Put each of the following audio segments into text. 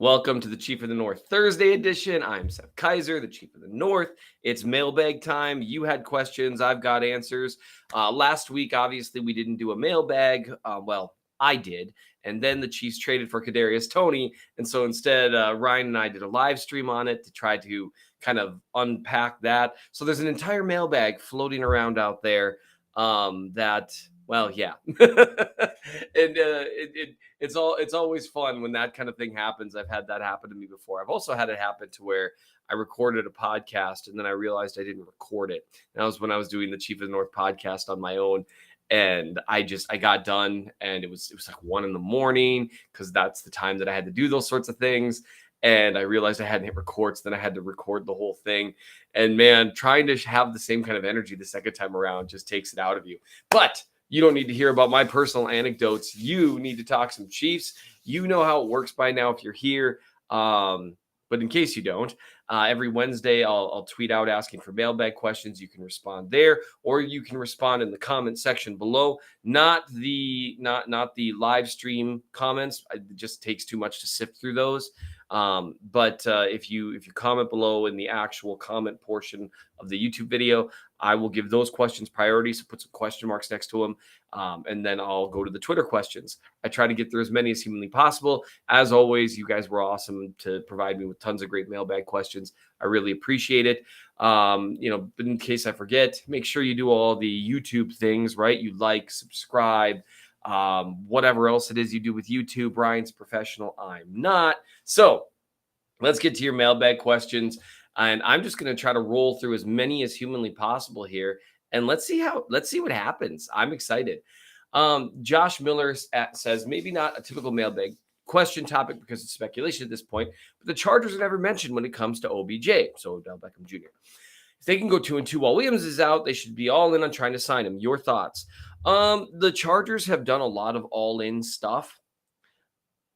Welcome to the Chief of the North Thursday edition. I'm Seth Kaiser, the Chief of the North. It's mailbag time. You had questions. I've got answers. Last week, obviously, we didn't do a mailbag. I did. And then the Chiefs traded for Kadarius Toney. And so instead, Ryan and I did a live stream on it to try to kind of unpack that. So there's an entire mailbag floating around out there yeah. And it's always fun when that kind of thing happens. I've had that happen to me before. I've also had it happen to where I recorded a podcast and then I realized I didn't record it. That was when I was doing the Chief of the North podcast on my own. And I got done and it was like 1 a.m. because that's the time that I had to do those sorts of things. And I realized I hadn't hit record, so then I had to record the whole thing. And man, trying to have the same kind of energy the second time around just takes it out of you. But you don't need to hear about my personal anecdotes. You need to talk some Chiefs. You know how it works by now if you're here. But in case you don't, every Wednesday I'll tweet out asking for mailbag questions. You can respond there, or you can respond in the comment section below. Not the live stream comments. It just takes too much to sift through those. But if you comment below in the actual comment portion of the YouTube video, I will give those questions priority. So put some question marks next to them. And then I'll go to the Twitter questions. I try to get through as many as humanly possible. As always, you guys were awesome to provide me with tons of great mailbag questions. I really appreciate it. But in case I forget, make sure you do all the YouTube things, right? You like, subscribe, whatever else it is you do with YouTube. Ryan's professional. I'm not. So let's get to your mailbag questions. And I'm just going to try to roll through as many as humanly possible here. And let's see what happens. I'm excited. Josh Miller says, maybe not a typical mailbag question topic because it's speculation at this point, but the Chargers are never mentioned when it comes to OBJ. So Odell Beckham Jr. If they can go 2-2 while Williams is out, they should be all in on trying to sign him. Your thoughts? The Chargers have done a lot of all-in stuff.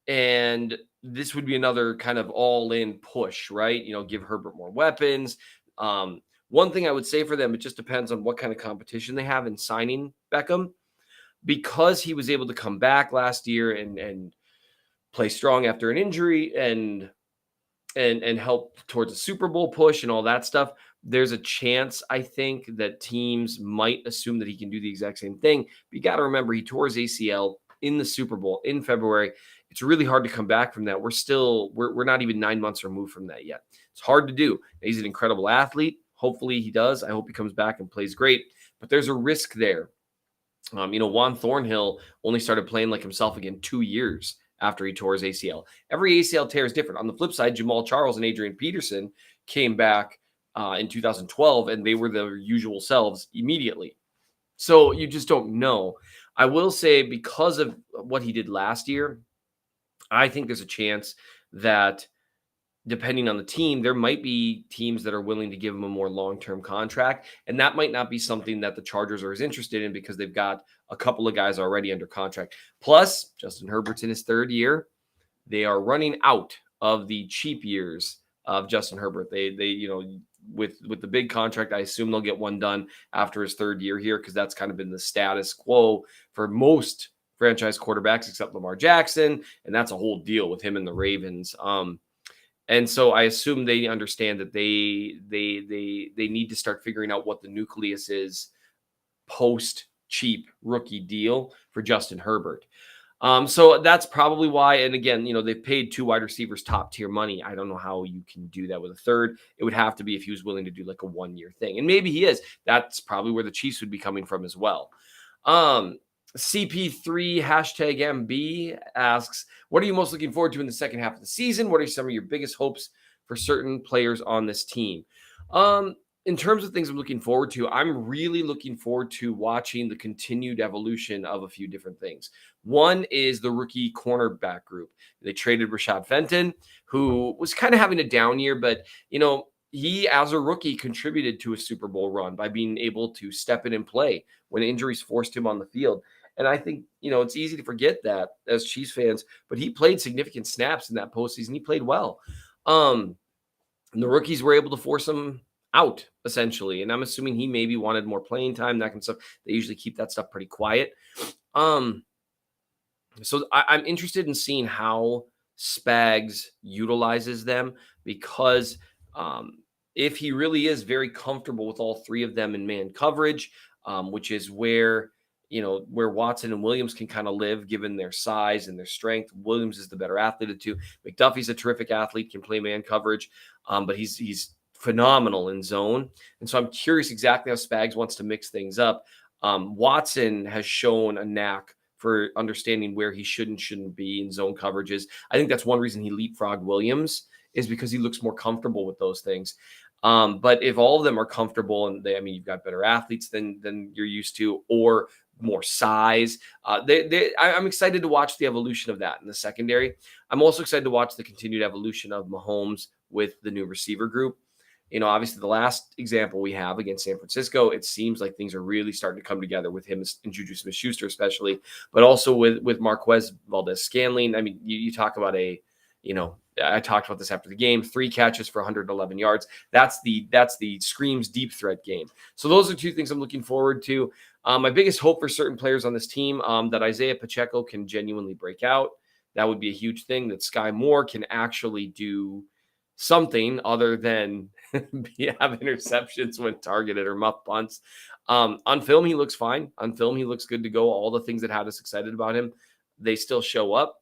And this would be another kind of all-in push, right? Give Herbert more weapons. One thing I would say for them, it just depends on what kind of competition they have in signing Beckham. Because he was able to come back last year and play strong after an injury and help towards a Super Bowl push and all that stuff, there's a chance, I think, that teams might assume that he can do the exact same thing. But you got to remember, he tore his ACL in the Super Bowl in February. It's really hard to come back from that. We're not even 9 months removed from that yet. It's hard to do. He's an incredible athlete. Hopefully he does. I hope he comes back and plays great. But there's a risk there. Juan Thornhill only started playing like himself again 2 years after he tore his ACL. Every ACL tear is different. On the flip side, Jamal Charles and Adrian Peterson came back in 2012, and they were their usual selves immediately. So you just don't know. I will say, because of what he did last year, I think there's a chance that, depending on the team, there might be teams that are willing to give him a more long-term contract. And that might not be something that the Chargers are as interested in because they've got a couple of guys already under contract. Plus, Justin Herbert's in his third year. They are running out of the cheap years of Justin Herbert. They with the big contract, I assume they'll get one done after his third year here, because that's kind of been the status quo for most franchise quarterbacks except Lamar Jackson. And that's a whole deal with him and the Ravens. And so I assume they understand that they need to start figuring out what the nucleus is post cheap rookie deal for Justin Herbert. So that's probably why. And again, they've paid 2 wide receivers top tier money. I don't know how you can do that with a third. It would have to be if he was willing to do like a 1-year thing. And maybe he is. That's probably where the Chiefs would be coming from as well. CP3 #MB asks, what are you most looking forward to in the second half of the season? What are some of your biggest hopes for certain players on this team? In terms of things I'm looking forward to, I'm really looking forward to watching the continued evolution of a few different things. One is the rookie cornerback group. They traded Rashad Fenton, who was kind of having a down year, but he, as a rookie, contributed to a Super Bowl run by being able to step in and play when injuries forced him on the field. And I think, it's easy to forget that as Chiefs fans, but he played significant snaps in that postseason. He played well. And the rookies were able to force him out, essentially. And I'm assuming he maybe wanted more playing time, that kind of stuff. They usually keep that stuff pretty quiet. So I'm interested in seeing how Spags utilizes them because if he really is very comfortable with all three of them in man coverage, which is where where Watson and Williams can kind of live given their size and their strength. Williams is the better athlete of the two. McDuffie's a terrific athlete, can play man coverage, but he's phenomenal in zone. And so I'm curious exactly how Spags wants to mix things up. Watson has shown a knack for understanding where he should and shouldn't be in zone coverages. I think that's one reason he leapfrogged Williams, is because he looks more comfortable with those things. But if all of them are comfortable and you've got better athletes than you're used to, or more size, I'm excited to watch the evolution of that in the secondary. I'm also excited to watch the continued evolution of Mahomes with the new receiver group. Obviously the last example we have against San Francisco, it seems like things are really starting to come together with him and Juju Smith-Schuster especially, but also with Marquez Valdez-Scantling. You talk about I talked about this after the game, 3 catches for 111 yards. That's the screams deep threat game. So those are two things I'm looking forward to. My biggest hope for certain players on this team, that Isaiah Pacheco can genuinely break out. That would be a huge thing, that Sky Moore can actually do something other than have interceptions when targeted or muff punts. On film, he looks fine. On film, he looks good to go. All the things that had us excited about him, they still show up.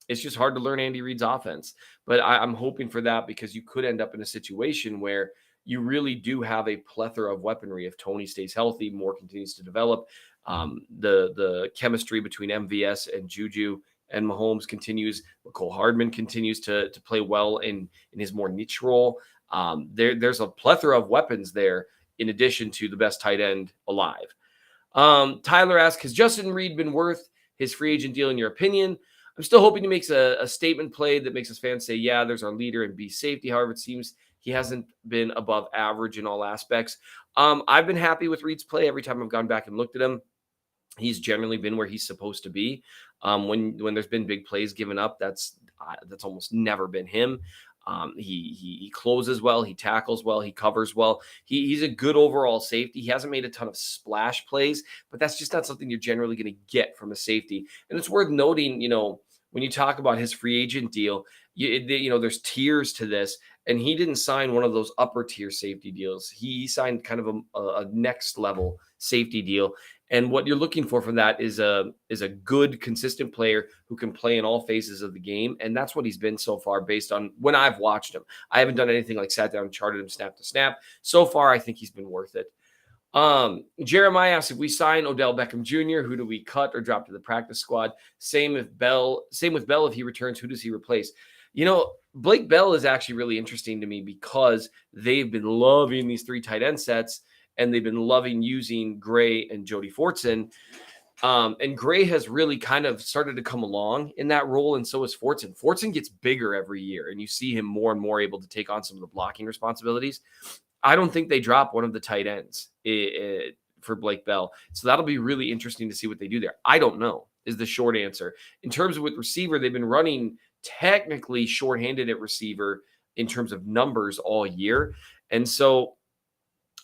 It's just hard to learn Andy Reid's offense. But I'm hoping for that, because you could end up in a situation where you really do have a plethora of weaponry. If Toney stays healthy, Moore continues to develop. The chemistry between MVS and Juju and Mahomes continues. Mecole Hardman continues to play well in his more niche role. There's a plethora of weapons there, in addition to the best tight end alive. Tyler asks, has Justin Reid been worth his free agent deal in your opinion? I'm still hoping he makes a statement play that makes his fans say, yeah, there's our leader and be safety. However, it seems he hasn't been above average in all aspects. I've been happy with Reid's play every time I've gone back and looked at him. He's generally been where he's supposed to be. When there's been big plays given up, that's almost never been him. He closes well, he tackles well, he covers well. He's a good overall safety. He hasn't made a ton of splash plays, but that's just not something you're generally going to get from a safety. And it's worth noting, when you talk about his free agent deal, there's tiers to this, and he didn't sign one of those upper tier safety deals. He signed kind of a next level safety deal. And what you're looking for from that is a good, consistent player who can play in all phases of the game. And that's what he's been so far, based on when I've watched him. I haven't done anything like sat down and charted him snap to snap. So far, I think he's been worth it. Jeremiah asks, if we sign Odell Beckham Jr., who do we cut or drop to the practice squad? Same with Bell. If he returns, who does he replace? Blake Bell is actually really interesting to me, because they've been loving these 3 tight end sets, and they've been loving using Gray and Jody Fortson. And Gray has really kind of started to come along in that role, and so is Fortson. Fortson gets bigger every year, and you see him more and more able to take on some of the blocking responsibilities. I don't think they drop one of the tight ends for Blake Bell. So that'll be really interesting to see what they do there. I don't know, is the short answer. In terms of with receiver, they've been running technically shorthanded at receiver in terms of numbers all year. And so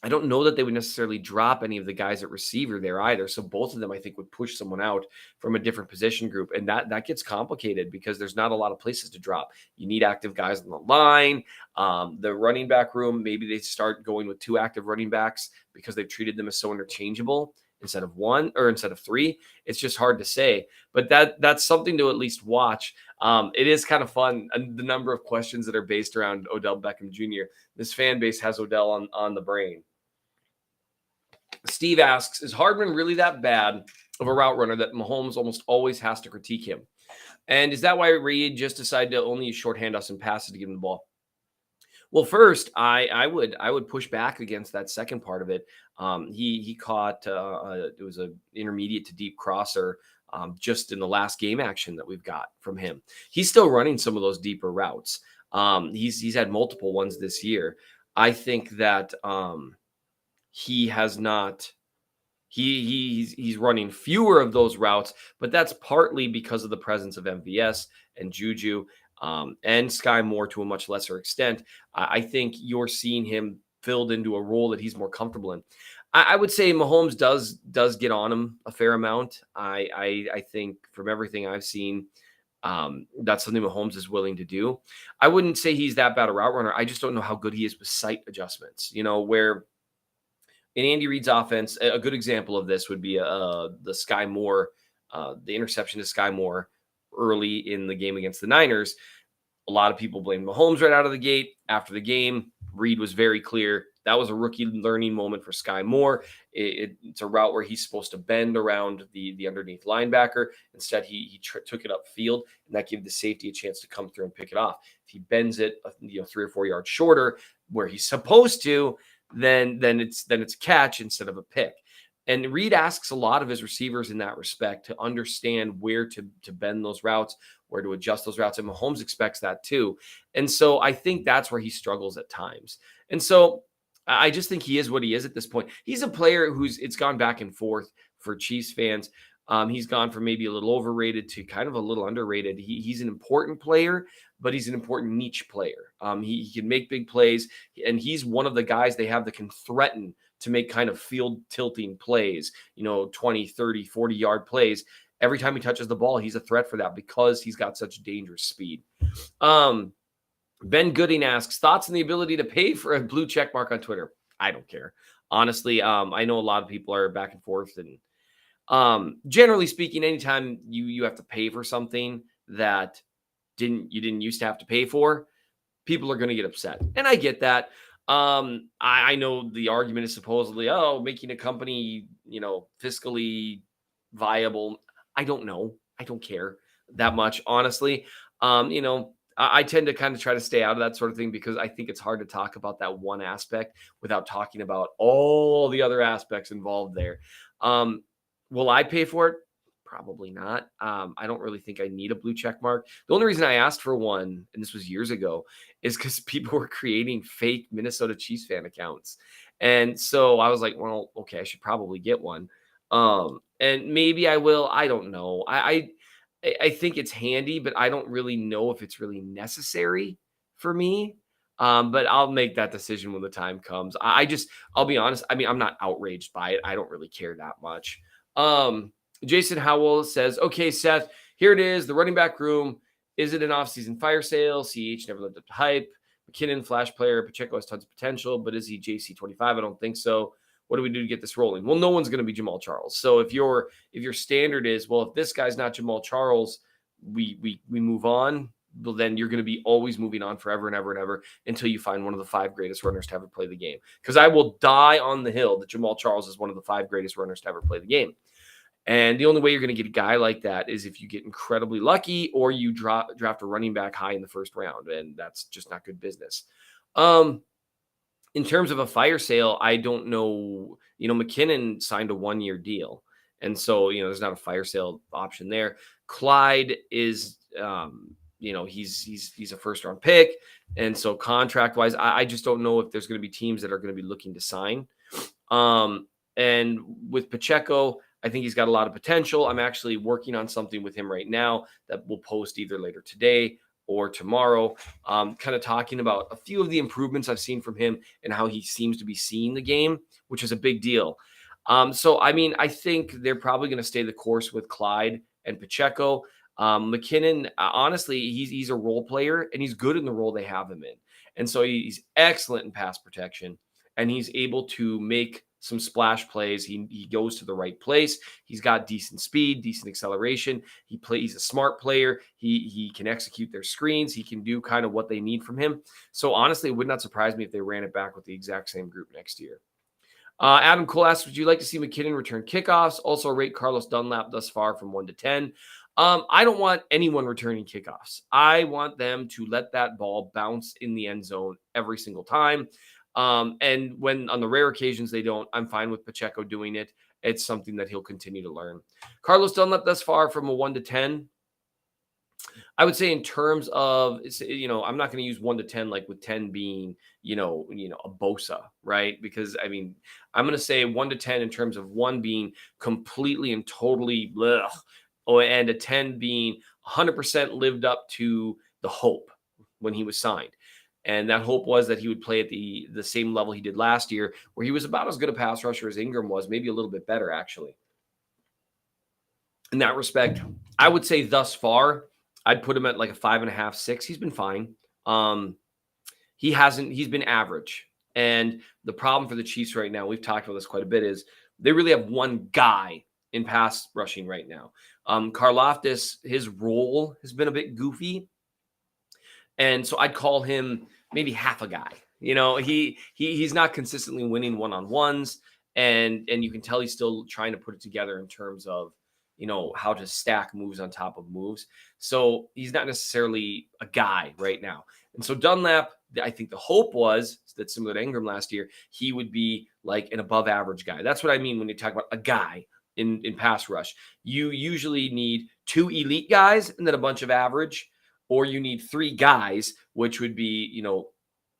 I don't know that they would necessarily drop any of the guys at receiver there either. So both of them, I think, would push someone out from a different position group. And that gets complicated, because there's not a lot of places to drop. You need active guys on the line. The running back room, maybe they start going with 2 active running backs, because they've treated them as so interchangeable instead of 1 or instead of 3. It's just hard to say. But that's something to at least watch. It is kind of fun, the number of questions that are based around Odell Beckham Jr. This fan base has Odell on the brain. Steve asks, is Hardman really that bad of a route runner that Mahomes almost always has to critique him? And is that why Reid just decided to only use short handoffs and passes to give him the ball? Well, first, I would push back against that second part of it. He caught it was an intermediate to deep crosser just in the last game action that we've got from him. He's still running some of those deeper routes. He's had multiple ones this year. I think that he has not. He's running fewer of those routes, but that's partly because of the presence of MVS and Juju and Sky Moore to a much lesser extent. I think you're seeing him filled into a role that he's more comfortable in. I would say Mahomes does get on him a fair amount. I think from everything I've seen, That's something Mahomes is willing to do. I wouldn't say he's that bad a route runner. I just don't know how good he is with sight adjustments. Where in Andy Reid's offense, a good example of this would be the Sky Moore, the interception to Sky Moore early in the game against the Niners. A lot of people blame Mahomes right out of the gate. After the game, Reid was very clear. That was a rookie learning moment for Sky Moore. It's a route where he's supposed to bend around the underneath linebacker. Instead, he took it upfield, and that gave the safety a chance to come through and pick it off. If he bends it, 3 or 4 yards shorter, where he's supposed to, then it's a catch instead of a pick. And Reid asks a lot of his receivers in that respect to understand where to bend those routes, where to adjust those routes. And Mahomes expects that too. And so I think that's where he struggles at times. And so I just think he is what he is at this point. He's a player it's gone back and forth for Chiefs fans. He's gone from maybe a little overrated to kind of a little underrated. He's an important player, but he's an important niche player. He can make big plays, and he's one of the guys they have that can threaten to make kind of field tilting plays, 20, 30, 40-yard plays. Every time he touches the ball, he's a threat for that because he's got such dangerous speed. Ben Gooding asks, thoughts on the ability to pay for a blue check mark on Twitter? I don't care. Honestly, I know a lot of people are back and forth. And generally speaking, anytime you have to pay for something that you didn't used to have to pay for, people are going to get upset. And I get that. I know the argument is supposedly, making a company, fiscally viable. I don't know. I don't care that much, honestly. I tend to kind of try to stay out of that sort of thing because I think it's hard to talk about that one aspect without talking about all the other aspects involved there. Will I pay for it? Probably not. I don't really think I need a blue check mark. The only reason I asked for one, and this was years ago, is because people were creating fake Minnesota Chiefs fan accounts. And so I was like, well, okay, I should probably get one. And maybe I will. I don't know. I think it's handy, but I don't really know if it's really necessary for me. But I'll make that decision when the time comes. I'll be honest. I mean, I'm not outraged by it. I don't really care that much. Jason Howell says, okay, Seth, here it is. The running back room. Is it an offseason fire sale? CH never lived up to hype. McKinnon, flash player. Pacheco has tons of potential, but is he JC25? I don't think so. What do we do to get this rolling? Well, no one's going to be Jamal Charles. So if your standard is, well, if this guy's not Jamal Charles, we move on, well, then you're going to be always moving on forever and ever and ever until you find one of the 5 greatest runners to ever play the game. Because I will die on the hill that Jamal Charles is one of the 5 greatest runners to ever play the game. And the only way you're going to get a guy like that is if you get incredibly lucky or you draft a running back high in the first round. And that's just not good business. In terms of a fire sale, I don't know. McKinnon signed a 1-year deal. And so, there's not a fire sale option there. Clyde is, he's a first round pick. And so contract wise, I just don't know if there's going to be teams that are going to be looking to sign. And with Pacheco, I think he's got a lot of potential. I'm actually working on something with him right now that we'll post either later today or tomorrow, kind of talking about a few of the improvements I've seen from him and how he seems to be seeing the game, which is a big deal. I think they're probably going to stay the course with Clyde and Pacheco. McKinnon, honestly, he's a role player and he's good in the role they have him in. And so he's excellent in pass protection and he's able to make some splash plays. He goes to the right place. He's got decent speed, decent acceleration. He's a smart player. He can execute their screens. He can do kind of what they need from him. So honestly, it would not surprise me if they ran it back with the exact same group next year. Adam Cole asks, would you like to see McKinnon return kickoffs? Also rate Carlos Dunlap thus far from 1 to 10. I don't want anyone returning kickoffs. I want them to let that ball bounce in the end zone every single time. And when on the rare occasions they don't, I'm fine with Pacheco doing it. It's something that he'll continue to learn. Carlos Dunlap thus far from a 1 to 10. I would say in terms of, I'm not going to use 1 to 10, like with 10 being, a Bosa, right? Because I'm going to say 1 to 10 in terms of 1 being completely and totally blech, and a 10 being 100% lived up to the hope when he was signed. And that hope was that he would play at the same level he did last year, where he was about as good a pass rusher as Ingram was, maybe a little bit better, actually. In that respect, I would say thus far, I'd put him at like a 5.5, 6. He's been fine. He's been average. And the problem for the Chiefs right now, we've talked about this quite a bit, is they really have one guy in pass rushing right now. Karlaftis, his role has been a bit goofy. And so I'd call him maybe half a guy. He's not consistently winning one-on-ones, and you can tell he's still trying to put it together in terms of how to stack moves on top of moves. So he's not necessarily a guy right now. And so Dunlap, I think the hope was that, similar to Ingram last year, he would be like an above average guy. That's what I mean when you talk about a guy in pass rush. You usually need 2 elite guys and then a bunch of average, or you need 3 guys, which would be,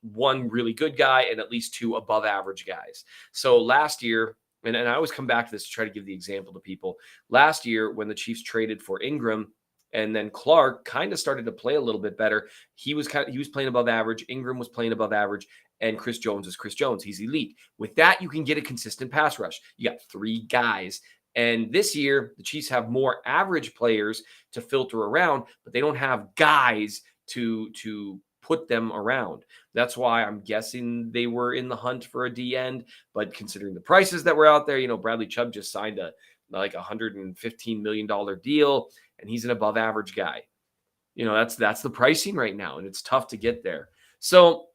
1 really good guy and at least 2 above average guys. So last year, and I always come back to this to try to give the example to people. Last year, when the Chiefs traded for Ingram, and then Clark kind of started to play a little bit better, he was playing above average. Ingram was playing above average, and Chris Jones is Chris Jones. He's elite. With that, you can get a consistent pass rush. You got 3 guys. And this year, the Chiefs have more average players to filter around, but they don't have guys to put them around. That's why I'm guessing they were in the hunt for a D end. But considering the prices that were out there, Bradley Chubb just signed a $115 million deal, and he's an above average guy. That's the pricing right now, and it's tough to get there. So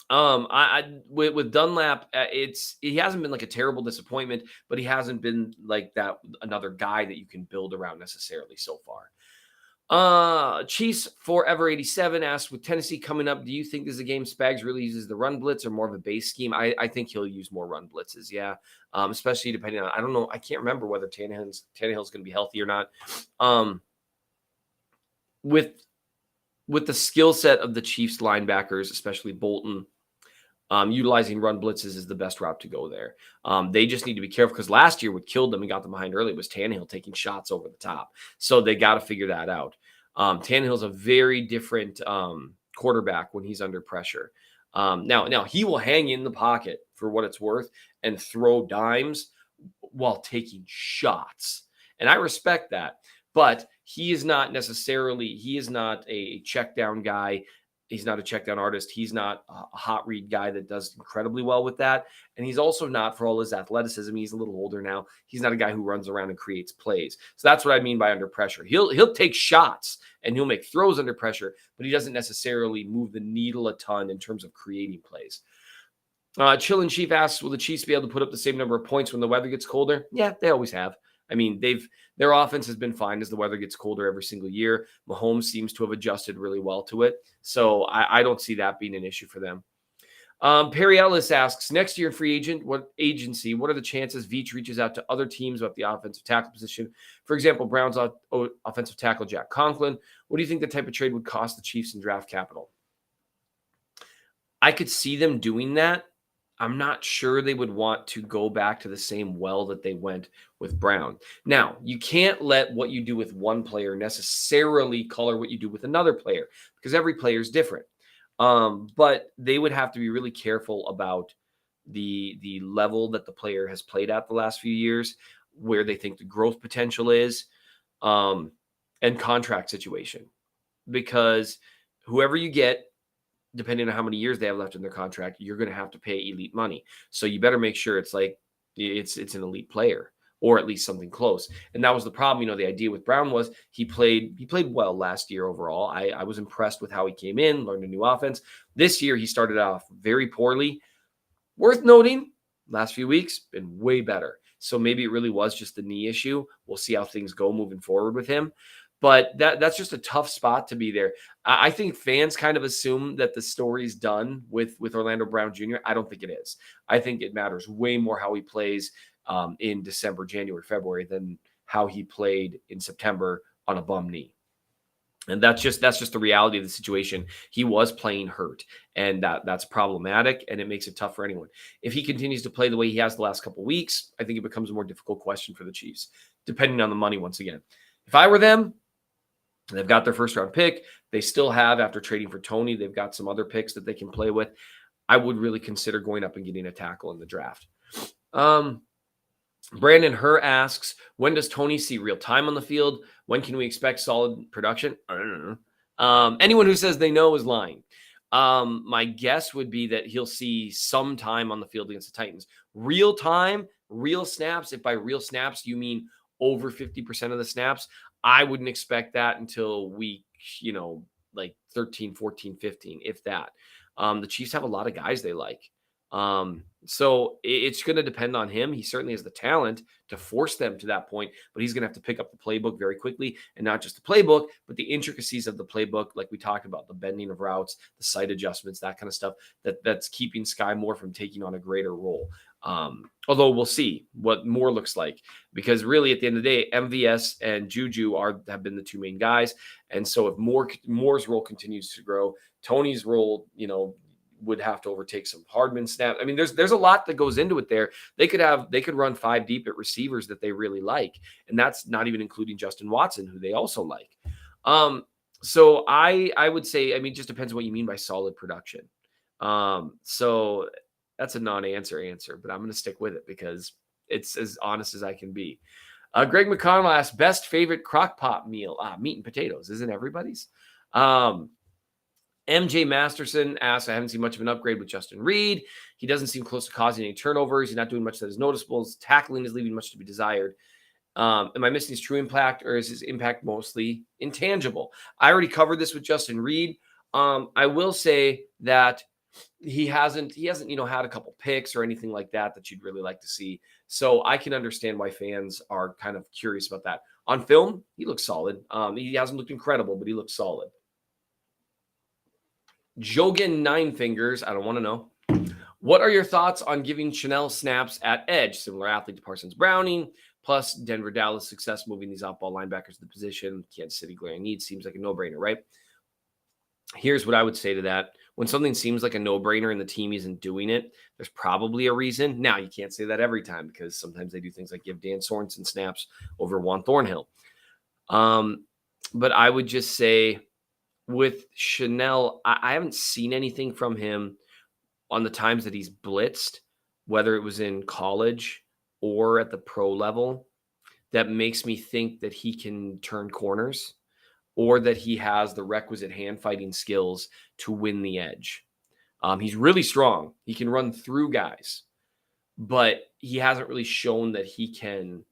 with Dunlap, he hasn't been like a terrible disappointment, but he hasn't been like that another guy that you can build around necessarily so far. Chiefs Forever 87 asks, with Tennessee coming up, do you think this is a game Spags really uses the run blitz or more of a base scheme? I think he'll use more run blitzes, yeah. Especially depending on, I don't know, I can't remember whether Tannehill's going to be healthy or not. With the skill set of the Chiefs linebackers, especially Bolton, utilizing run blitzes is the best route to go there. They just need to be careful, because last year what killed them and got them behind early was Tannehill taking shots over the top. So they got to figure that out. Tannehill's a very different quarterback when he's under pressure. Now he will hang in the pocket for what it's worth and throw dimes while taking shots. And I respect that. But he is not a check down guy. He's not a check down artist. He's not a hot read guy that does incredibly well with that. And he's also not, for all his athleticism, he's a little older now, he's not a guy who runs around and creates plays. So that's what I mean by under pressure. He'll take shots and he'll make throws under pressure, but he doesn't necessarily move the needle a ton in terms of creating plays. Chillin' Chief asks, will the Chiefs be able to put up the same number of points when the weather gets colder? Yeah, they always have. I mean, their offense has been fine as the weather gets colder every single year. Mahomes seems to have adjusted really well to it. So I don't see that being an issue for them. Perry Ellis asks, next year in free agent, what are the chances Veach reaches out to other teams about the offensive tackle position? For example, Browns offensive tackle Jack Conklin. What do you think the type of trade would cost the Chiefs in draft capital? I could see them doing that. I'm not sure they would want to go back to the same well that they went with Brown. Now, you can't let what you do with one player necessarily color what you do with another player, because every player is different. But they would have to be really careful about the level that the player has played at the last few years, where they think the growth potential is, and contract situation. Because whoever you get, depending on how many years they have left in their contract, you're going to have to pay elite money. So you better make sure it's an elite player, or at least something close. And that was the problem. The idea with Brown was he played well last year overall. I was impressed with how he came in, learned a new offense. This year, he started off very poorly. Worth noting, last few weeks, been way better. So maybe it really was just the knee issue. We'll see how things go moving forward with him. But that's just a tough spot to be there. I think fans kind of assume that the story's done with Orlando Brown Jr. I don't think it is. I think it matters way more how he plays in December, January, February than how he played in September on a bum knee. And that's just the reality of the situation. He was playing hurt, and that's problematic, and it makes it tough for anyone. If he continues to play the way he has the last couple of weeks, I think it becomes a more difficult question for the Chiefs, depending on the money once again. If I were them, they've got their first round pick. They still have, after trading for Toney, they've got some other picks that they can play with. I would really consider going up and getting a tackle in the draft. Brandon Herr asks, when does Toney see real time on the field? When can we expect solid production? I don't know. Anyone who says they know is lying. My guess would be that he'll see some time on the field against the Titans. Real time, real snaps. If by real snaps you mean over 50% of the snaps, I wouldn't expect that until week, like 13, 14, 15, if that. The Chiefs have a lot of guys they like. So it's going to depend on him. He certainly has the talent to force them to that point, but he's going to have to pick up the playbook very quickly, and not just the playbook, but the intricacies of the playbook, like we talked about, the bending of routes, the sight adjustments, that kind of stuff. That's keeping Sky Moore from taking on a greater role. Although we'll see what Moore looks like, because really at the end of the day, MVS and Juju have been the two main guys, and so if Moore's role continues to grow, Toney's role, would have to overtake some Hardman snap. I mean, there's a lot that goes into it there. They could run 5 deep at receivers that they really like, and that's not even including Justin Watson, who they also like. So I would say, I mean, it just depends on what you mean by solid production. So that's a non-answer, but I'm going to stick with it because it's as honest as I can be. Greg McConnell asked, best favorite crock pot meal? Meat and potatoes. Isn't everybody's? MJ Masterson asks, I haven't seen much of an upgrade with Justin Reid. He doesn't seem close to causing any turnovers. He's not doing much that is noticeable. His tackling is leaving much to be desired. Am I missing his true impact, or is his impact mostly intangible? I already covered this with Justin Reid. I will say that he hasn't, had a couple picks or anything like that you'd really like to see. So I can understand why fans are kind of curious about that. On film, he looks solid. He hasn't looked incredible, but he looks solid. Jogan Nine Fingers, I don't want to know. What are your thoughts on giving Chanel snaps at edge? Similar athlete to Parsons Browning, plus Denver Dallas success moving these off-ball linebackers to the position. Kansas City glaring need seems like a no-brainer, right? Here's what I would say to that. When something seems like a no-brainer and the team isn't doing it, there's probably a reason. Now, you can't say that every time, because sometimes they do things like give Dan Sorensen snaps over Juan Thornhill. But I would just say, with Chanel, I haven't seen anything from him on the times that he's blitzed, whether it was in college or at the pro level, that makes me think that he can turn corners or that he has the requisite hand fighting skills to win the edge. He's really strong. He can run through guys, but he hasn't really shown that he can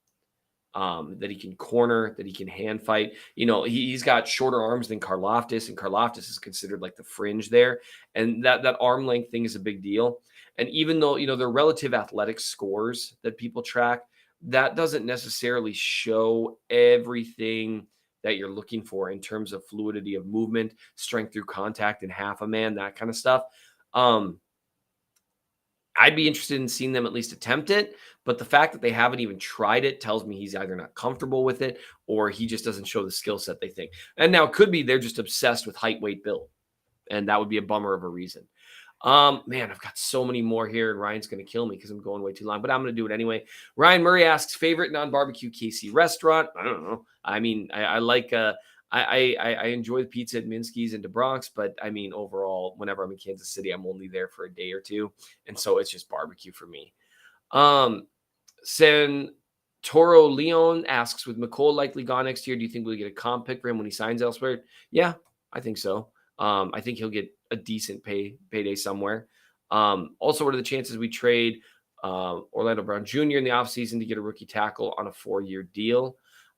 corner, that he can hand fight. He's got shorter arms than Karlaftis, and Karlaftis is considered like the fringe there. And that arm length thing is a big deal. And even though, their relative athletic scores that people track, that doesn't necessarily show everything that you're looking for in terms of fluidity of movement, strength through contact and half a man, that kind of stuff. I'd be interested in seeing them at least attempt it, but the fact that they haven't even tried it tells me he's either not comfortable with it or he just doesn't show the skill set they think. And now it could be they're just obsessed with height, weight, build, and that would be a bummer of a reason. Man, I've got so many more here, and Ryan's going to kill me because I'm going way too long, but I'm going to do it anyway. Ryan Murray asks, favorite non-barbecue KC restaurant? I don't know. I mean, I like I enjoy the pizza at Minsky's and DeBronx, but I mean, overall, whenever I'm in Kansas City, I'm only there for a day or two. And so it's just barbecue for me. Toro Leon asks, with Mecole likely gone next year, do you think we'll get a comp pick for him when he signs elsewhere? Yeah, I think so. I think he'll get a decent payday somewhere. Also, what are the chances we trade Orlando Brown Jr. in the offseason to get a rookie tackle on a 4-year deal?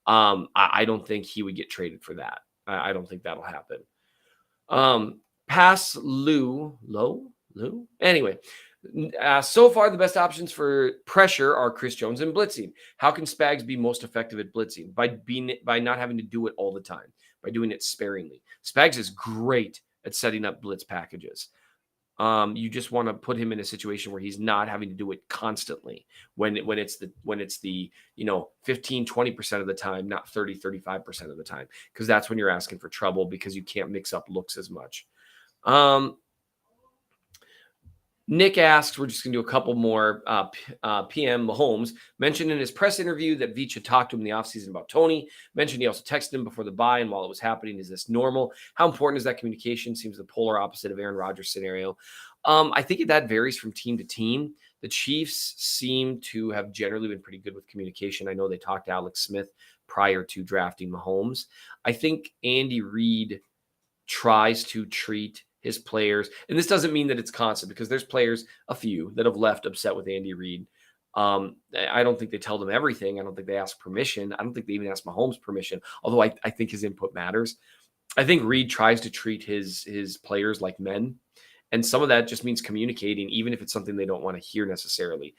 I don't think he would get traded for that. I don't think that'll happen. Pass Lou. Anyway, so far the best options for pressure are Chris Jones and blitzing. How can Spags be most effective at blitzing? By not having to do it all the time, by doing it sparingly. Spags is great at setting up blitz packages. You just want to put him in a situation where he's not having to do it constantly when it's the 15, 20% of the time, not 30, 35% of the time, because that's when you're asking for trouble because you can't mix up looks as much. Nick asks, we're just going to do a couple more. PM Mahomes mentioned in his press interview that Veach had talked to him in the offseason about Toney. Mentioned he also texted him before the bye and while it was happening. Is this normal? How important is that communication? Seems the polar opposite of Aaron Rodgers' scenario. I think that varies from team to team. The Chiefs seem to have generally been pretty good with communication. I know they talked to Alex Smith prior to drafting Mahomes. I think Andy Reid tries to treat his players, and this doesn't mean that it's constant because there's players, a few, that have left upset with Andy Reid. I don't think they tell them everything. I don't think they ask permission. I don't think they even ask Mahomes permission, although I think his input matters. I think Reid tries to treat his players like men, and some of that just means communicating, even if it's something they don't want to hear necessarily.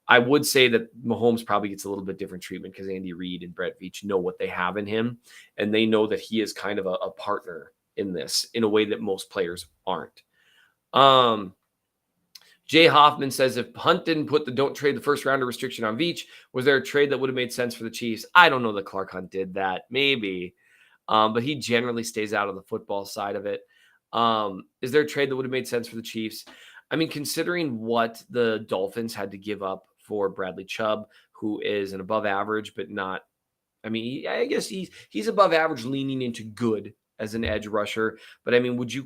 I would say that Mahomes probably gets a little bit different treatment because Andy Reid and Brett Veach know what they have in him, and they know that he is kind of a partner in this in a way that most players aren't. Jay Hoffman says, if Hunt didn't put the don't trade the first rounder restriction on Veach, was there a trade that would have made sense for the Chiefs? I don't know that Clark Hunt did that. Maybe. But he generally stays out of the football side of it. Is there a trade that would have made sense for the Chiefs? I mean, considering what the Dolphins had to give up for Bradley Chubb, who is an above average, but not, I mean, I guess he's above average leaning into good as an edge rusher. But I mean, would you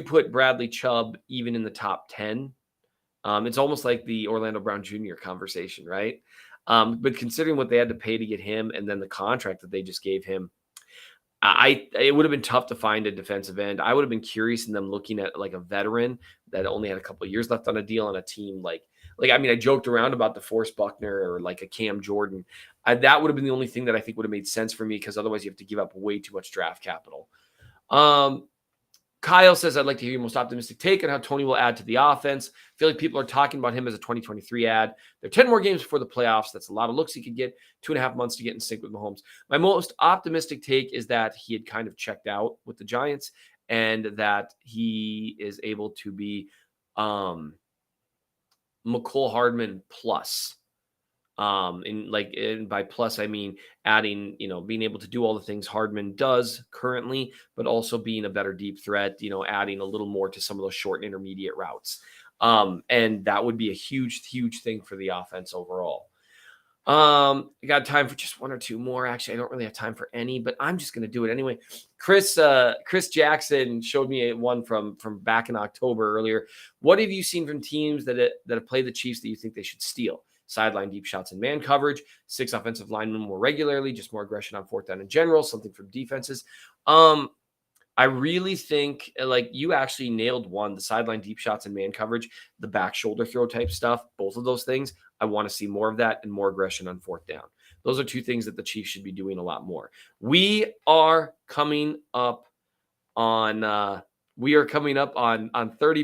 put Bradley Chubb even in the top 10? It's almost like the Orlando Brown Jr. conversation, right? But considering what they had to pay to get him and then the contract that they just gave him, it would have been tough to find a defensive end. I would have been curious in them looking at like a veteran that only had a couple of years left on a deal on a team like I mean, I joked around about DeForest Buckner or like a Cam Jordan. That would have been the only thing that I think would have made sense for me because otherwise you have to give up way too much draft capital. Kyle says, I'd like to hear your most optimistic take on how Toney will add to the offense. I feel like people are talking about him as a 2023 ad. There are 10 more games before the playoffs. That's a lot of looks he could get. 2.5 months to get in sync with Mahomes. My most optimistic take is that he had kind of checked out with the Giants and that he is able to be Mecole Hardman plus. And by plus, I mean adding, being able to do all the things Hardman does currently, but also being a better deep threat, adding a little more to some of those short and intermediate routes. And that would be a huge, huge thing for the offense overall. I got time for just one or two more. Actually, I don't really have time for any, but I'm just going to do it anyway. Chris Jackson showed me one from back in October earlier. What have you seen from teams that have played the Chiefs that you think they should steal? Sideline deep shots and man coverage, 6 offensive linemen more regularly, just more aggression on fourth down in general, something from defenses. I really think like you actually nailed one, the sideline deep shots and man coverage, the back shoulder throw type stuff, both of those things. I want to see more of that and more aggression on fourth down. Those are two things that the Chiefs should be doing a lot more. We are coming up on 30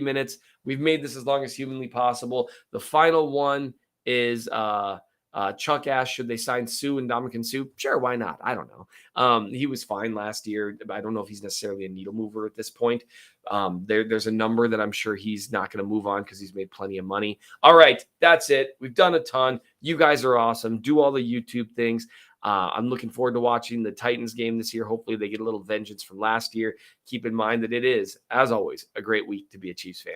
minutes. We've made this as long as humanly possible. The final one is Chuck asked, should they sign Sue and Ndamukong Suh? Sure, why not? I don't know. He was fine last year. I don't know if he's necessarily a needle mover at this point. There's a number that I'm sure he's not going to move on because he's made plenty of money. All right, that's it. We've done a ton. You guys are awesome. Do all the YouTube things. I'm looking forward to watching the Titans game this year. Hopefully they get a little vengeance from last year. Keep in mind that it is, as always, a great week to be a Chiefs fan.